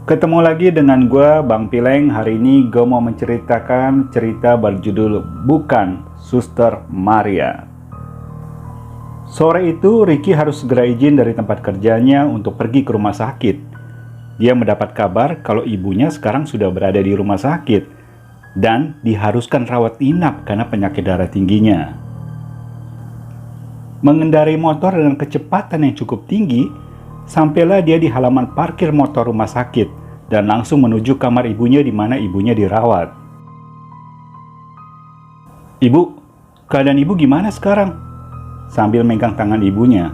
Ketemu lagi dengan gue, Bang Pileng. Hari ini gue mau menceritakan cerita berjudul Bukan Suster Maria. Sore itu, Ricky harus segera izin dari tempat kerjanya untuk pergi ke rumah sakit. Dia mendapat kabar kalau ibunya sekarang sudah berada di rumah sakit dan diharuskan rawat inap karena penyakit darah tingginya. Mengendarai motor dengan kecepatan yang cukup tinggi, sampailah dia di halaman parkir motor rumah sakit dan langsung menuju kamar ibunya di mana ibunya dirawat. "Ibu, keadaan ibu gimana sekarang?" Sambil megang tangan ibunya.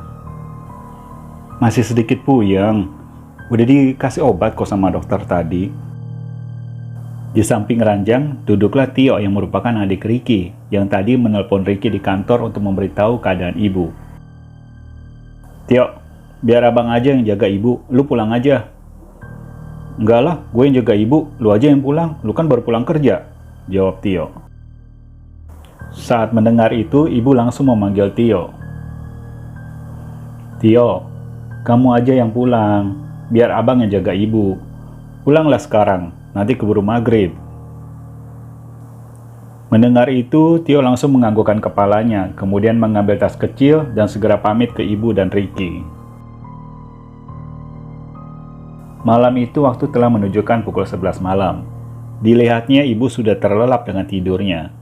"Masih sedikit puyeng. Udah dikasih obat kok sama dokter tadi." Di samping ranjang, duduklah Tio yang merupakan adik Ricky yang tadi menelpon Ricky di kantor untuk memberitahu keadaan ibu. "Tio, biar abang aja yang jaga ibu, lu pulang aja." "Enggak lah, gue yang jaga ibu, lu aja yang pulang, lu kan baru pulang kerja," jawab Tio. Saat mendengar itu, ibu langsung memanggil Tio. "Tio, kamu aja yang pulang, biar abang yang jaga ibu. Pulanglah sekarang, nanti keburu maghrib." Mendengar itu, Tio langsung menganggukkan kepalanya, kemudian mengambil tas kecil dan segera pamit ke ibu dan Ricky. Malam itu waktu telah menunjukkan pukul 11 malam. Dilihatnya ibu sudah terlelap dengan tidurnya.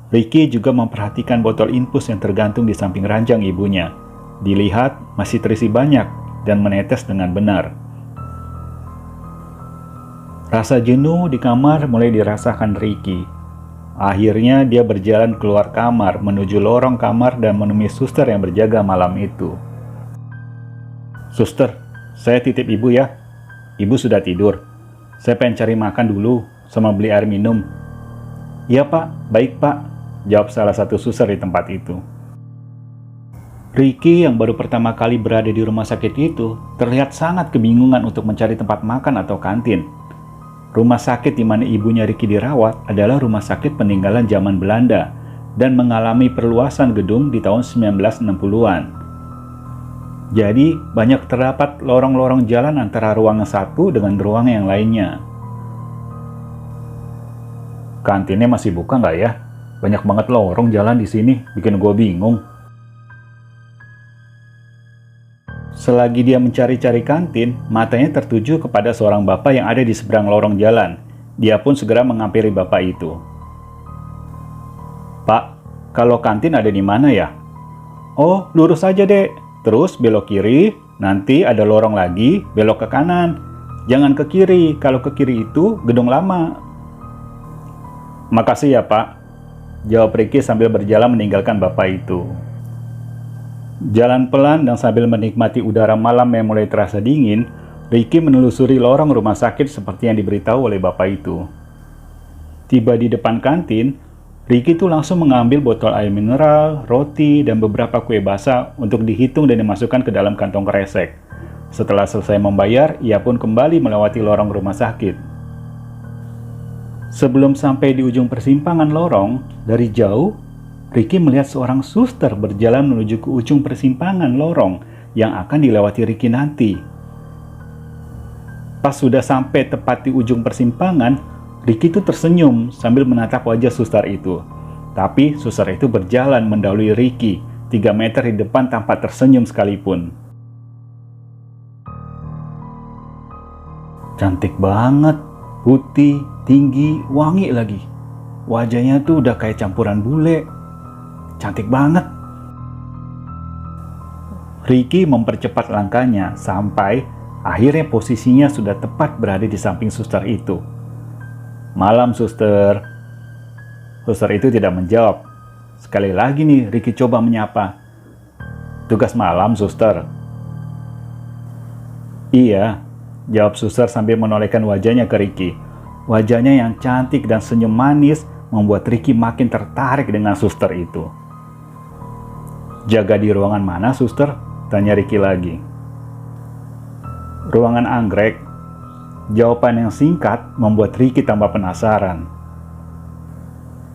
Ricky juga memperhatikan botol infus yang tergantung di samping ranjang ibunya. Dilihat masih terisi banyak dan menetes dengan benar. Rasa jenuh di kamar mulai dirasakan Ricky. Akhirnya dia berjalan keluar kamar menuju lorong kamar dan menemui suster yang berjaga malam itu. "Suster, saya titip ibu ya. Ibu sudah tidur. Saya pengen cari makan dulu sama beli air minum." "Iya pak, baik pak," jawab salah satu suster di tempat itu. Ricky yang baru pertama kali berada di rumah sakit itu terlihat sangat kebingungan untuk mencari tempat makan atau kantin. Rumah sakit di mana ibunya Ricky dirawat adalah rumah sakit peninggalan zaman Belanda dan mengalami perluasan gedung di tahun 1960-an. Jadi, banyak terdapat lorong-lorong jalan antara ruangan satu dengan ruangan yang lainnya. "Kantinnya masih buka nggak ya? Banyak banget lorong jalan di sini, bikin gue bingung." Selagi dia mencari-cari kantin, matanya tertuju kepada seorang bapak yang ada di seberang lorong jalan. Dia pun segera menghampiri bapak itu. "Pak, kalau kantin ada di mana ya?" "Oh, lurus aja dek. Terus belok kiri, nanti ada lorong lagi, belok ke kanan. Jangan ke kiri, kalau ke kiri itu gedung lama." "Makasih ya pak," jawab Ricky sambil berjalan meninggalkan bapak itu. Jalan pelan dan sambil menikmati udara malam yang mulai terasa dingin, Ricky menelusuri lorong rumah sakit seperti yang diberitahu oleh bapak itu. Tiba di depan kantin, Ricky tuh langsung mengambil botol air mineral, roti, dan beberapa kue basah untuk dihitung dan dimasukkan ke dalam kantong kresek. Setelah selesai membayar, ia pun kembali melewati lorong rumah sakit. Sebelum sampai di ujung persimpangan lorong, dari jauh, Ricky melihat seorang suster berjalan menuju ke ujung persimpangan lorong yang akan dilewati Ricky nanti. Pas sudah sampai tepat di ujung persimpangan, Ricky itu tersenyum sambil menatap wajah suster itu. Tapi suster itu berjalan mendahului Ricky 3 meter di depan tanpa tersenyum sekalipun. Cantik banget, putih, tinggi, wangi lagi. Wajahnya tuh udah kayak campuran bule. Cantik banget. Ricky mempercepat langkahnya sampai akhirnya posisinya sudah tepat berada di samping suster itu. "Malam suster." Suster itu tidak menjawab. Sekali lagi nih Ricky coba menyapa. "Tugas malam suster?" "Iya," jawab suster sambil menolehkan wajahnya ke Ricky. Wajahnya yang cantik dan senyum manis membuat Ricky makin tertarik dengan suster itu. "Jaga di ruangan mana suster?" tanya Ricky lagi. "Ruangan anggrek." Jawaban yang singkat membuat Ricky tambah penasaran.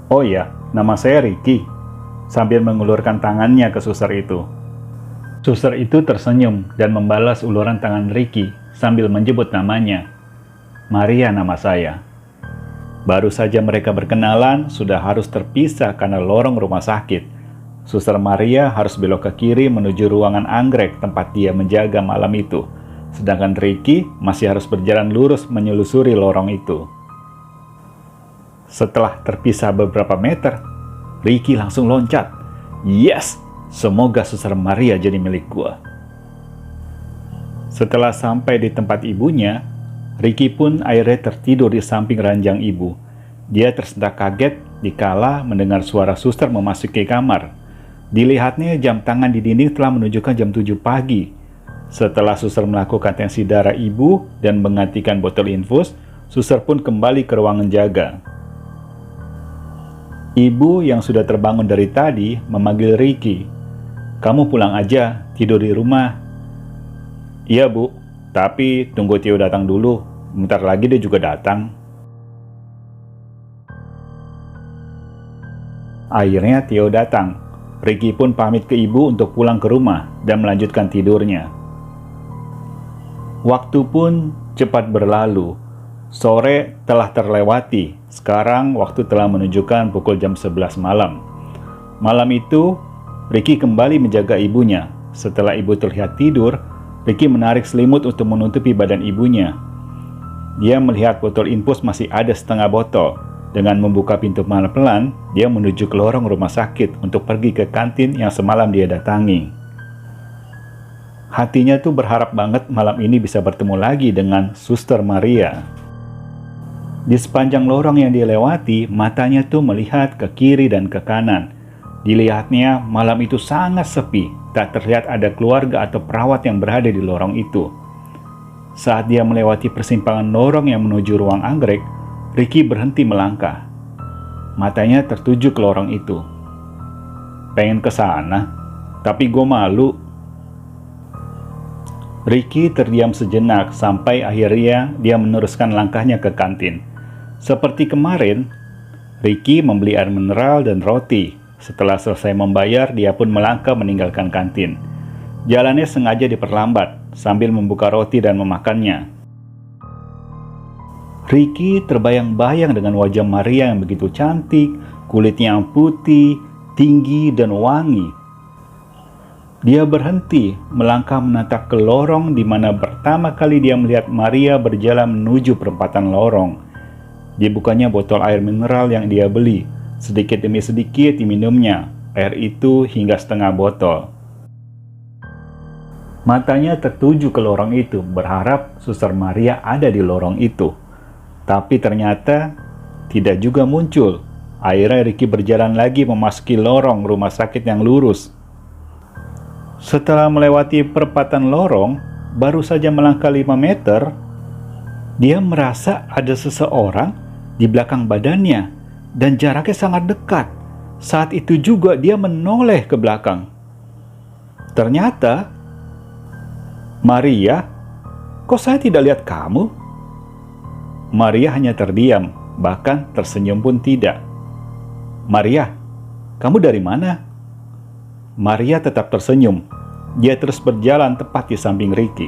"Oh ya, nama saya Ricky," sambil mengulurkan tangannya ke suster itu. Suster itu tersenyum dan membalas uluran tangan Ricky sambil menyebut namanya. Maria nama saya. Baru saja mereka berkenalan, sudah harus terpisah karena lorong rumah sakit. Suster Maria harus belok ke kiri menuju ruangan anggrek tempat dia menjaga malam itu. Sedangkan Ricky masih harus berjalan lurus menyelusuri lorong itu. Setelah terpisah beberapa meter, Ricky langsung loncat. Yes! Semoga Suster Maria jadi milik gua. Setelah sampai di tempat ibunya, Ricky pun akhirnya tertidur di samping ranjang ibu. Dia tersentak kaget dikala mendengar suara suster memasuki kamar. Dilihatnya jam tangan di dinding telah menunjukkan jam 7 pagi. Setelah suster melakukan tensi darah ibu dan menggantikan botol infus, suster pun kembali ke ruangan jaga. Ibu yang sudah terbangun dari tadi memanggil Ricky. "Kamu pulang aja, tidur di rumah." "Iya bu, tapi tunggu Tio datang dulu. Bentar lagi dia juga datang." Akhirnya Tio datang. Ricky pun pamit ke ibu untuk pulang ke rumah dan melanjutkan tidurnya. Waktu pun cepat berlalu. Sore telah terlewati. Sekarang waktu telah menunjukkan pukul jam 11 malam. Malam itu, Ricky kembali menjaga ibunya. Setelah ibu terlihat tidur, Ricky menarik selimut untuk menutupi badan ibunya. Dia melihat botol infus masih ada setengah botol. Dengan membuka pintu pelan-pelan, dia menuju ke lorong rumah sakit untuk pergi ke kantin yang semalam dia datangi. Hatinya tuh berharap banget malam ini bisa bertemu lagi dengan Suster Maria. Di sepanjang lorong yang dilewati, matanya tuh melihat ke kiri dan ke kanan. Dilihatnya malam itu sangat sepi, tak terlihat ada keluarga atau perawat yang berada di lorong itu. Saat dia melewati persimpangan lorong yang menuju ruang anggrek, Ricky berhenti melangkah. Matanya tertuju ke lorong itu. "Pengen ke sana, tapi gue malu." Ricky terdiam sejenak sampai akhirnya dia meneruskan langkahnya ke kantin. Seperti kemarin, Ricky membeli air mineral dan roti. Setelah selesai membayar, dia pun melangkah meninggalkan kantin. Jalannya sengaja diperlambat sambil membuka roti dan memakannya. Ricky terbayang-bayang dengan wajah Maria yang begitu cantik, kulitnya yang putih, tinggi, dan wangi. Dia berhenti, melangkah menatap ke lorong di mana pertama kali dia melihat Maria berjalan menuju perempatan lorong. Dibukanya botol air mineral yang dia beli. Sedikit demi sedikit diminumnya, air itu hingga setengah botol. Matanya tertuju ke lorong itu, berharap Suster Maria ada di lorong itu. Tapi ternyata tidak juga muncul. Akhirnya Ricky berjalan lagi memasuki lorong rumah sakit yang lurus. Setelah melewati perempatan lorong, baru saja melangkah 5 meter, dia merasa ada seseorang di belakang badannya dan jaraknya sangat dekat. Saat itu juga dia menoleh ke belakang. Ternyata, "Maria, kok saya tidak lihat kamu?" Maria hanya terdiam, bahkan tersenyum pun tidak. "Maria, kamu dari mana?" Maria tetap tersenyum. Dia terus berjalan tepat di samping Ricky.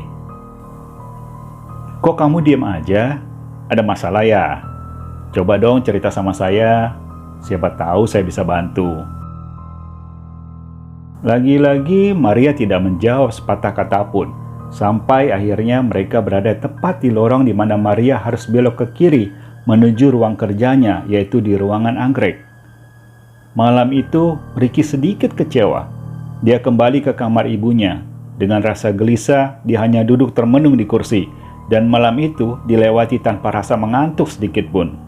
"Kok kamu diam aja? Ada masalah ya? Coba dong cerita sama saya. Siapa tahu saya bisa bantu." Lagi-lagi Maria tidak menjawab sepatah kata pun. Sampai akhirnya mereka berada tepat di lorong di mana Maria harus belok ke kiri menuju ruang kerjanya, yaitu di ruangan anggrek. Malam itu, Ricky sedikit kecewa. Dia kembali ke kamar ibunya. Dengan rasa gelisah, dia hanya duduk termenung di kursi, dan malam itu dilewati tanpa rasa mengantuk sedikit pun.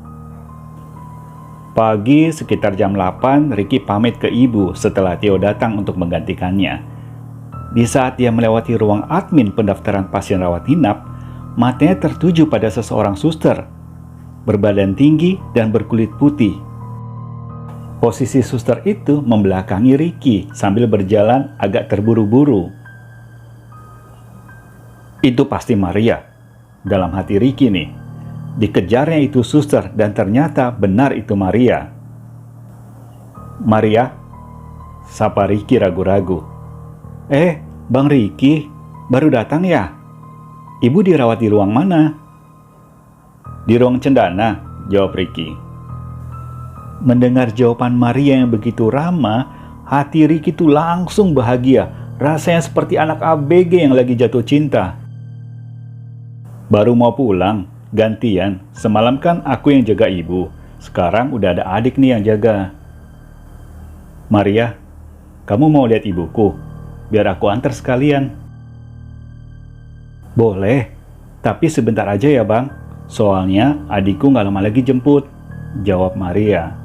Pagi sekitar jam 8, Ricky pamit ke ibu setelah Theo datang untuk menggantikannya. Di saat dia melewati ruang admin pendaftaran pasien rawat inap, matanya tertuju pada seseorang suster, berbadan tinggi dan berkulit putih. Posisi suster itu membelakangi Ricky sambil berjalan agak terburu-buru. "Itu pasti Maria," dalam hati Ricky nih. Dikejarnya itu suster dan ternyata benar itu Maria. "Maria?" sapa Ricky ragu-ragu. Bang Ricky, baru datang ya? Ibu dirawat di ruang mana?" Di ruang cendana, jawab Ricky. Mendengar jawaban Maria yang begitu ramah, hati Ricky tuh langsung bahagia. Rasanya seperti anak ABG yang lagi jatuh cinta. Baru mau pulang, gantian. Semalam kan aku yang jaga ibu. Sekarang udah ada adik nih yang jaga. Maria, kamu mau lihat ibuku? Biar aku antar sekalian. Boleh, tapi sebentar aja ya bang. Soalnya adikku gak lama lagi jemput, jawab Maria.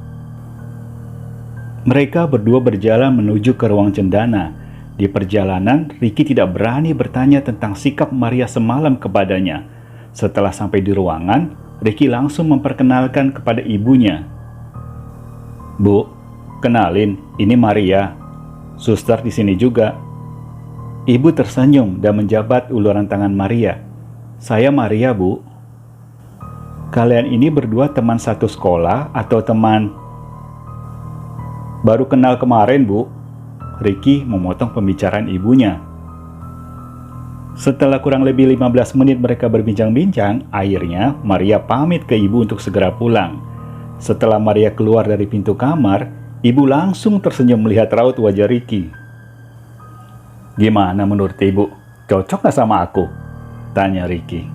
Mereka berdua berjalan menuju ke ruang cendana. Di perjalanan, Ricky tidak berani bertanya tentang sikap Maria semalam kepadanya. Setelah sampai di ruangan, Ricky langsung memperkenalkan kepada ibunya. Bu, kenalin, ini Maria. Suster di sini juga. Ibu tersenyum dan menjabat uluran tangan Maria. Saya Maria, Bu. Kalian ini berdua teman satu sekolah atau teman? Baru kenal kemarin, Bu. Ricky memotong pembicaraan ibunya. Setelah kurang lebih 15 menit mereka berbincang-bincang, akhirnya Maria pamit ke ibu untuk segera pulang. Setelah Maria keluar dari pintu kamar, ibu langsung tersenyum melihat raut wajah Ricky. Gimana menurut ibu? Cocok gak sama aku? Tanya Ricky.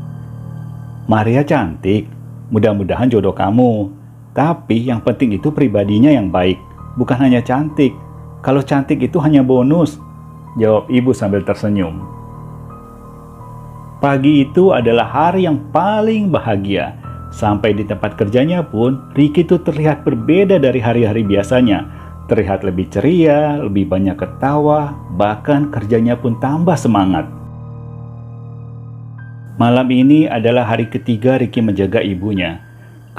Maria cantik, mudah-mudahan jodoh kamu. Tapi yang penting itu pribadinya yang baik, bukan hanya cantik. Kalau cantik itu hanya bonus, jawab ibu sambil tersenyum. Pagi itu adalah hari yang paling bahagia. Sampai di tempat kerjanya pun, Ricky itu terlihat berbeda dari hari-hari biasanya. Terlihat lebih ceria, lebih banyak ketawa, bahkan kerjanya pun tambah semangat. Malam ini adalah hari ketiga Ricky menjaga ibunya.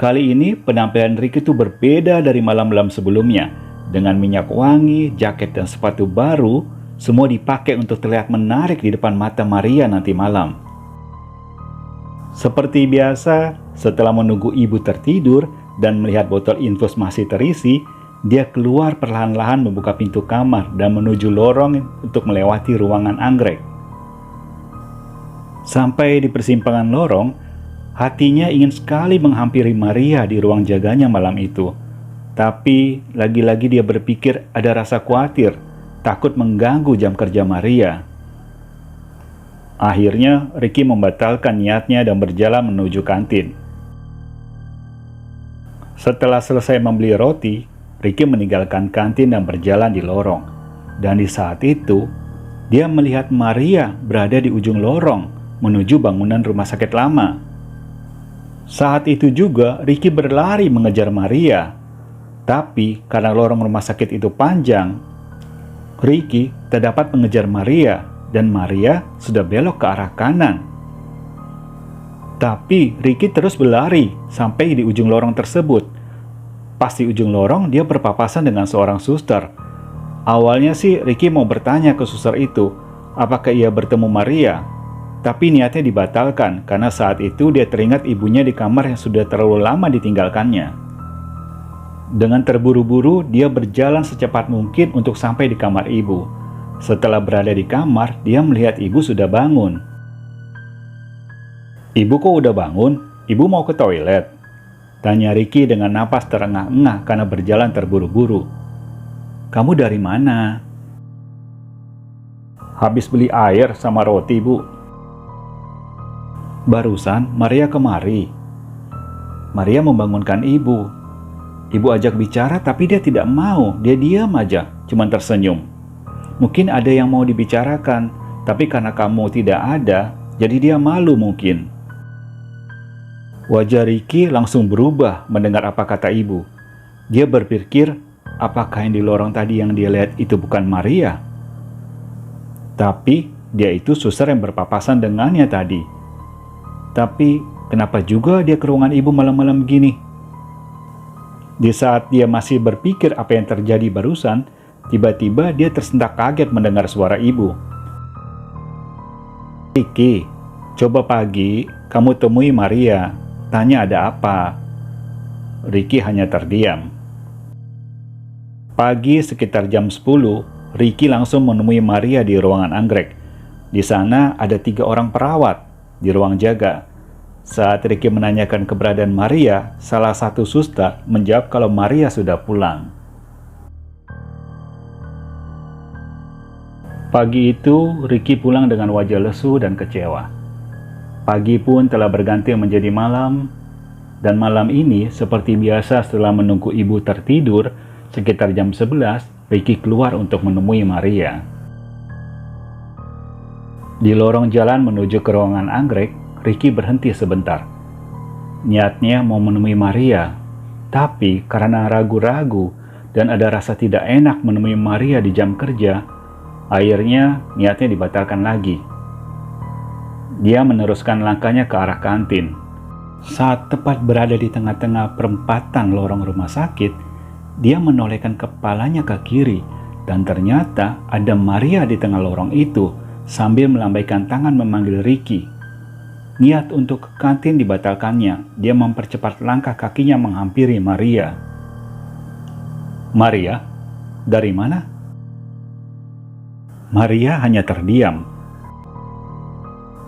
Kali ini penampilan Ricky itu berbeda dari malam-malam sebelumnya. Dengan minyak wangi, jaket dan sepatu baru, semua dipakai untuk terlihat menarik di depan mata Maria nanti malam. Seperti biasa, setelah menunggu ibu tertidur dan melihat botol infus masih terisi, dia keluar perlahan-lahan membuka pintu kamar dan menuju lorong untuk melewati ruangan anggrek. Sampai di persimpangan lorong, hatinya ingin sekali menghampiri Maria di ruang jaganya malam itu. Tapi lagi-lagi dia berpikir ada rasa khawatir, takut mengganggu jam kerja Maria. Akhirnya Ricky membatalkan niatnya dan berjalan menuju kantin. Setelah selesai membeli roti, Ricky meninggalkan kantin dan berjalan di lorong. Dan di saat itu, dia melihat Maria berada di ujung lorong menuju bangunan rumah sakit lama. Saat itu juga Ricky berlari mengejar Maria. Tapi karena lorong rumah sakit itu panjang, Ricky tak dapat mengejar Maria dan Maria sudah belok ke arah kanan. Tapi Ricky terus berlari sampai di ujung lorong tersebut. Pas di ujung lorong dia berpapasan dengan seorang suster. Awalnya sih Ricky mau bertanya ke suster itu apakah ia bertemu Maria. Tapi niatnya dibatalkan karena saat itu dia teringat ibunya di kamar yang sudah terlalu lama ditinggalkannya. Dengan terburu-buru, dia berjalan secepat mungkin untuk sampai di kamar ibu. Setelah berada di kamar, dia melihat ibu sudah bangun. Ibu kok udah bangun? Ibu mau ke toilet? Tanya Ricky dengan napas terengah-engah karena berjalan terburu-buru. Kamu dari mana? Habis beli air sama roti, Bu. Barusan Maria kemari. Maria membangunkan ibu. Ibu ajak bicara tapi dia tidak mau, dia diam aja, cuman tersenyum. Mungkin ada yang mau dibicarakan, tapi karena kamu tidak ada, jadi dia malu mungkin. Wajah Ricky langsung berubah mendengar apa kata ibu. Dia berpikir, apakah yang di lorong tadi yang dia lihat itu bukan Maria? Tapi dia itu suster yang berpapasan dengannya tadi. Tapi kenapa juga dia ke ruangan ibu malam-malam begini? Di saat dia masih berpikir apa yang terjadi barusan, tiba-tiba dia tersentak kaget mendengar suara ibu. Ricky, coba pagi kamu temui Maria, tanya ada apa. Ricky hanya terdiam. Pagi sekitar jam 10, Ricky langsung menemui Maria di ruangan anggrek. Di sana ada 3 orang perawat di ruang jaga. Saat Ricky menanyakan keberadaan Maria, salah satu suster menjawab kalau Maria sudah pulang. Pagi itu, Ricky pulang dengan wajah lesu dan kecewa. Pagi pun telah berganti menjadi malam, dan malam ini seperti biasa setelah menunggu ibu tertidur, sekitar jam 11, Ricky keluar untuk menemui Maria. Di lorong jalan menuju ke ruangan anggrek, Ricky berhenti sebentar. Niatnya mau menemui Maria, tapi karena ragu-ragu dan ada rasa tidak enak menemui Maria di jam kerja, akhirnya niatnya dibatalkan lagi. Dia meneruskan langkahnya ke arah kantin. Saat tepat berada di tengah-tengah perempatan lorong rumah sakit, dia menolehkan kepalanya ke kiri dan ternyata ada Maria di tengah lorong itu sambil melambaikan tangan memanggil Ricky. Niat untuk ke kantin dibatalkannya, dia mempercepat langkah kakinya menghampiri Maria. "Maria, dari mana?" Maria hanya terdiam.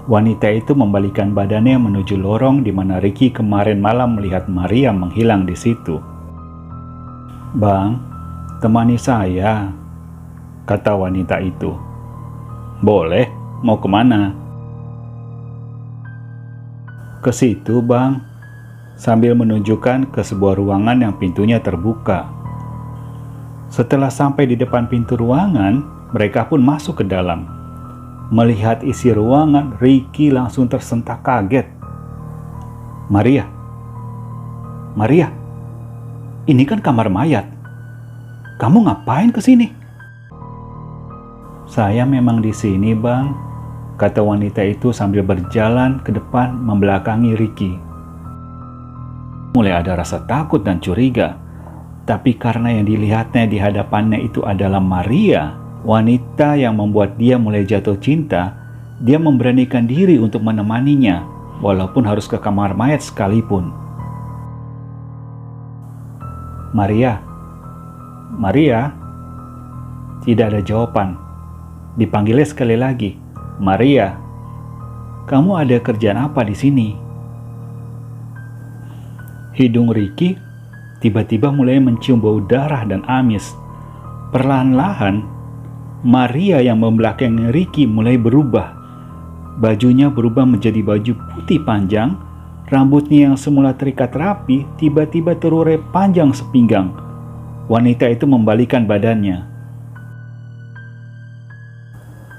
Wanita itu membalikan badannya menuju lorong di mana Ricky kemarin malam melihat Maria menghilang di situ. "Bang, temani saya," kata wanita itu. "Boleh, mau kemana?" "Ke situ, Bang," sambil menunjukkan ke sebuah ruangan yang pintunya terbuka. Setelah sampai di depan pintu ruangan, mereka pun masuk ke dalam. Melihat isi ruangan, Ricky langsung tersentak kaget. "Maria, Maria, ini kan kamar mayat. Kamu ngapain ke sini?" "Saya memang di sini, Bang," kata wanita itu sambil berjalan ke depan membelakangi Ricky. Mulai ada rasa takut dan curiga, tapi karena yang dilihatnya di hadapannya itu adalah Maria, wanita yang membuat dia mulai jatuh cinta, dia memberanikan diri untuk menemaninya, walaupun harus ke kamar mayat sekalipun. "Maria, Maria." Tidak ada jawaban. Dipanggilnya sekali lagi, "Maria, kamu ada kerjaan apa di sini?" Hidung Ricky tiba-tiba mulai mencium bau darah dan amis. Perlahan-lahan, Maria yang membelakangi Ricky mulai berubah. Bajunya berubah menjadi baju putih panjang, rambutnya yang semula terikat rapi tiba-tiba terurai panjang sepinggang. Wanita itu membalikan badannya.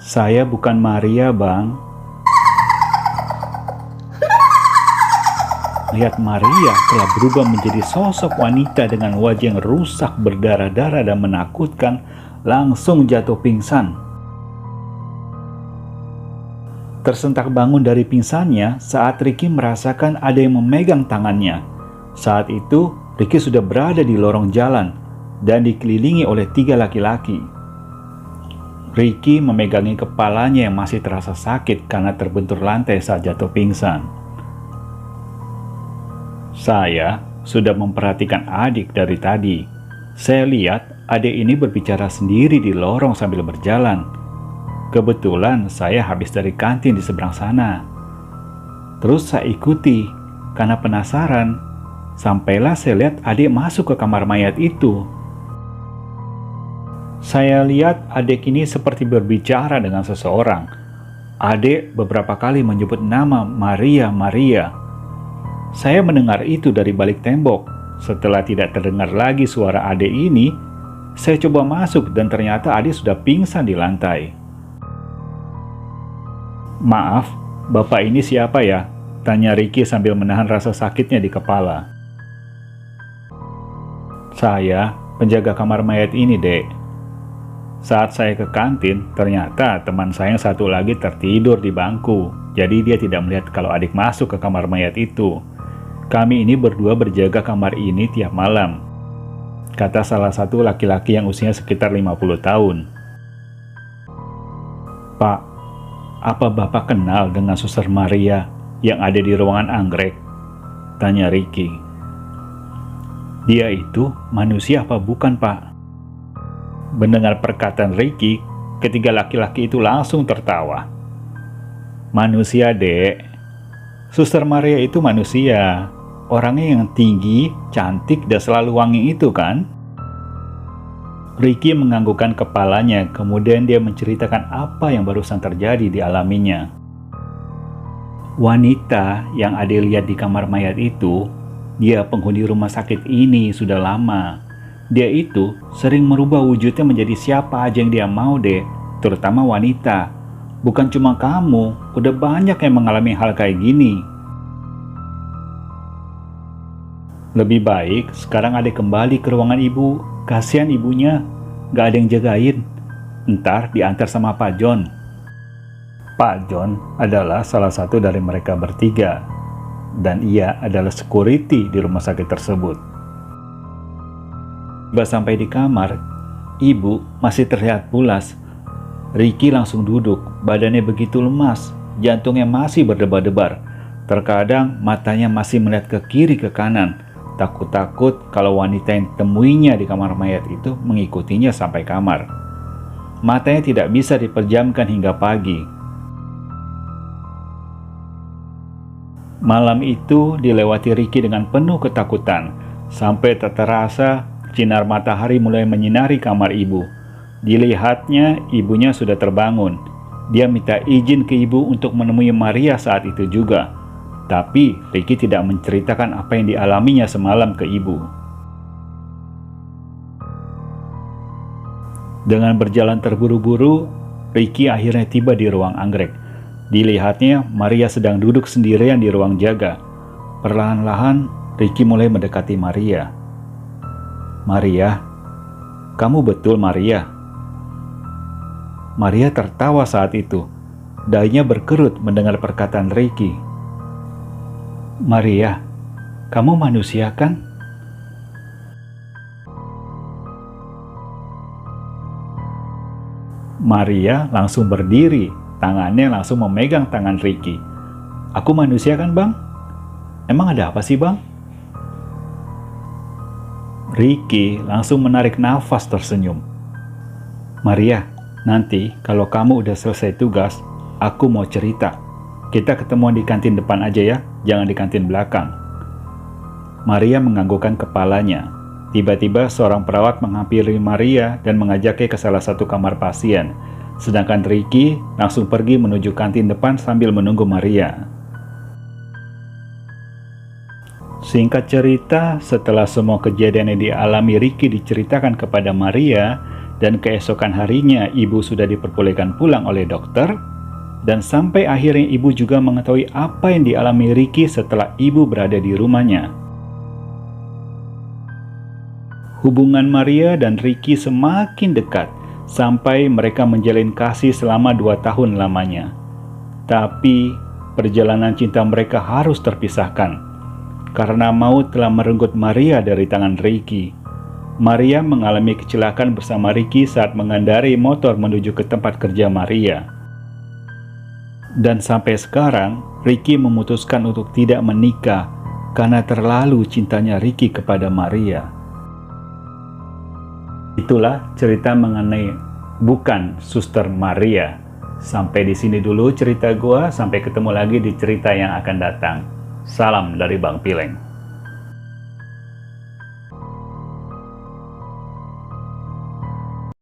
"Saya bukan Maria, Bang." Lihat Maria telah berubah menjadi sosok wanita dengan wajah yang rusak berdarah-darah dan menakutkan, langsung jatuh pingsan. Tersentak bangun dari pingsannya saat Ricky merasakan ada yang memegang tangannya. Saat itu, Ricky sudah berada di lorong jalan dan dikelilingi oleh 3 laki-laki. Ricky memegangi kepalanya yang masih terasa sakit karena terbentur lantai saat jatuh pingsan. "Saya sudah memperhatikan adik dari tadi. Saya lihat adik ini berbicara sendiri di lorong sambil berjalan. Kebetulan saya habis dari kantin di seberang sana. Terus saya ikuti karena penasaran. Sampailah saya lihat adik masuk ke kamar mayat itu. Saya lihat adik ini seperti berbicara dengan seseorang. Adik beberapa kali menyebut nama Maria, Maria. Saya mendengar itu dari balik tembok. Setelah tidak terdengar lagi suara adik ini, saya coba masuk dan ternyata adik sudah pingsan di lantai." "Maaf, bapak ini siapa ya?" tanya Ricky sambil menahan rasa sakitnya di kepala. "Saya penjaga kamar mayat ini, Dek. Saat saya ke kantin, ternyata teman saya yang satu lagi tertidur di bangku. Jadi dia tidak melihat kalau adik masuk ke kamar mayat itu. Kami ini berdua berjaga kamar ini tiap malam," kata salah satu laki-laki yang usianya sekitar 50 tahun. "Pak, apa Bapak kenal dengan Suster Maria yang ada di ruangan anggrek?" tanya Ricky. "Dia itu manusia apa bukan, Pak?" Mendengar perkataan Ricky, ketiga laki-laki itu langsung tertawa. "Manusia, Dek. Suster Maria itu manusia. Orangnya yang tinggi, cantik, dan selalu wangi itu kan? Ricky menganggukkan kepalanya, kemudian dia menceritakan apa yang barusan terjadi di alaminya. Wanita yang Ade lihat di kamar mayat itu, dia penghuni rumah sakit ini sudah lama. Dia itu sering merubah wujudnya menjadi siapa aja yang dia mau deh, terutama wanita. Bukan cuma kamu, udah banyak yang mengalami hal kayak gini. Lebih baik sekarang Ade kembali ke ruangan ibu. Kasihan ibunya, gak ada yang jagain. Ntar diantar sama Pak John. Pak John adalah salah satu dari mereka bertiga. Dan ia adalah security di rumah sakit tersebut. Tiba sampai di kamar, ibu masih terlihat pulas. Ricky langsung duduk, badannya begitu lemas, jantungnya masih berdebar-debar. Terkadang matanya masih melihat ke kiri ke kanan, takut-takut kalau wanita yang temuinya di kamar mayat itu mengikutinya sampai kamar. Matanya tidak bisa diperjamkan hingga pagi. Malam itu dilewati Ricky dengan penuh ketakutan, sampai tak terasa sinar matahari mulai menyinari kamar ibu. Dilihatnya ibunya sudah terbangun. Dia minta izin ke ibu untuk menemui Maria saat itu juga. Tapi Ricky tidak menceritakan apa yang dialaminya semalam ke ibu. Dengan berjalan terburu-buru, Ricky akhirnya tiba di ruang anggrek. Dilihatnya Maria sedang duduk sendirian di ruang jaga. Perlahan-lahan Ricky mulai mendekati Maria. Maria, kamu betul Maria? Maria tertawa saat itu. Dahinya berkerut mendengar perkataan Ricky. Maria, kamu manusia kan? Maria langsung berdiri, tangannya langsung memegang tangan Ricky. Aku manusia kan bang? Emang ada apa sih bang? Ricky langsung menarik nafas tersenyum. Maria, nanti kalau kamu udah selesai tugas, aku mau cerita. Kita ketemuan di kantin depan aja ya, jangan di kantin belakang. Maria menganggukkan kepalanya. Tiba-tiba seorang perawat menghampiri Maria dan mengajaknya ke salah satu kamar pasien. Sedangkan Ricky langsung pergi menuju kantin depan sambil menunggu Maria. Singkat cerita, setelah semua kejadian yang dialami Ricky diceritakan kepada Maria, dan keesokan harinya ibu sudah diperbolehkan pulang oleh dokter, dan sampai akhirnya ibu juga mengetahui apa yang dialami Ricky setelah ibu berada di rumahnya. Hubungan Maria dan Ricky semakin dekat, sampai mereka menjalin kasih selama 2 tahun lamanya. Tapi, perjalanan cinta mereka harus terpisahkan, karena maut telah merenggut Maria dari tangan Ricky. Maria mengalami kecelakaan bersama Ricky saat mengendarai motor menuju ke tempat kerja Maria. Dan sampai sekarang, Ricky memutuskan untuk tidak menikah karena terlalu cintanya Ricky kepada Maria. Itulah cerita mengenai Bukan Suster Maria. Sampai di sini dulu cerita gua, sampai ketemu lagi di cerita yang akan datang. Salam dari Bang Pileng.